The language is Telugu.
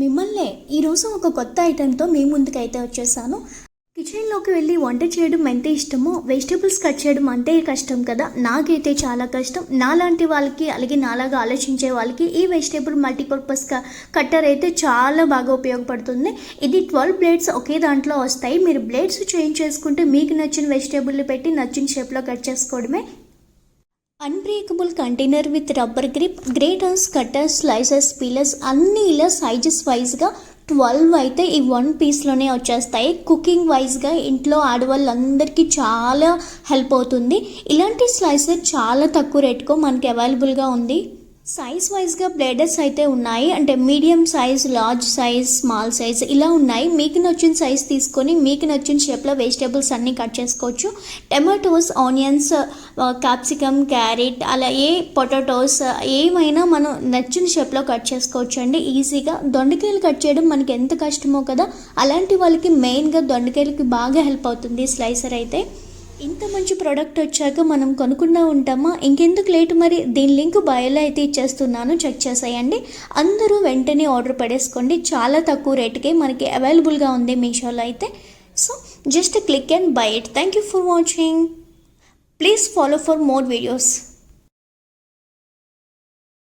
మిమ్మల్నే ఈరోజు ఒక కొత్త ఐటెంతో మీ ముందుకైతే వచ్చేసాను. కిచెన్లోకి వెళ్ళి వంట చేయడం ఎంత ఇష్టమో వెజిటేబుల్స్ కట్ చేయడం అంతే కష్టం కదా. నాకైతే చాలా కష్టం. నాలాంటి వాళ్ళకి అలాగే నాలాగా ఆలోచించే వాళ్ళకి ఈ వెజిటేబుల్ మల్టీపర్పస్ కట్టర్ అయితే చాలా బాగా ఉపయోగపడుతుంది. ఇది 12 బ్లేడ్స్ ఒకే దాంట్లో వస్తాయి. మీరు బ్లేడ్స్ చేంజ్ చేసుకుంటే మీకు నచ్చిన వెజిటేబుల్ని పెట్టి నచ్చిన షేప్లో కట్ చేసుకోవడమే. Unbreakable container with rubber grip, graters, cutters, slices, peelers అన్నీ ఇలా సైజెస్ వైజ్గా 12 అయితే ఈ 1 పీస్లోనే వచ్చేస్తాయి. కుకింగ్ వైజ్గా ఇంట్లో ఆడవాళ్ళందరికీ చాలా హెల్ప్ అవుతుంది. ఇలాంటి స్లైసర్ చాలా తక్కువ రేటుకో మనకి అవైలబుల్గా ఉంది. సైజ్ వైజ్గా బ్లేడర్స్ అయితే ఉన్నాయి. అంటే medium size, large size, small size ఇలా ఉన్నాయి. మీకు నచ్చిన సైజ్ తీసుకొని మీకు నచ్చిన షేప్లో వెజిటేబుల్స్ అన్నీ కట్ చేసుకోవచ్చు. టమాటోస్, ఆనియన్స్, క్యాప్సికమ్, క్యారెట్ అలా పొటాటోస్ ఏమైనా మనం నచ్చిన షేప్లో కట్ చేసుకోవచ్చు అండి ఈజీగా. దొండకాయలు కట్ చేయడం మనకి ఎంత కష్టమో కదా, అలాంటి వాళ్ళకి మెయిన్గా దొండకాయలకి బాగా హెల్ప్ అవుతుంది స్లైసర్ అయితే. ఇంత మంచి ప్రోడక్ట్ వచ్చాక మనం కొనుక్కుండా ఉంటామా? ఇంకెందుకు లేటు మరి. దీని లింక్ బయోలో అయితే ఇచ్చేస్తున్నాను, చెక్ చేసేయండి. అందరూ వెంటనే ఆర్డర్ పడేసుకోండి. చాలా తక్కువ రేటుకే మనకి అవైలబుల్గా ఉంది మీషోలో అయితే. So just click and by it. Thank you for watching. Please follow for more videos.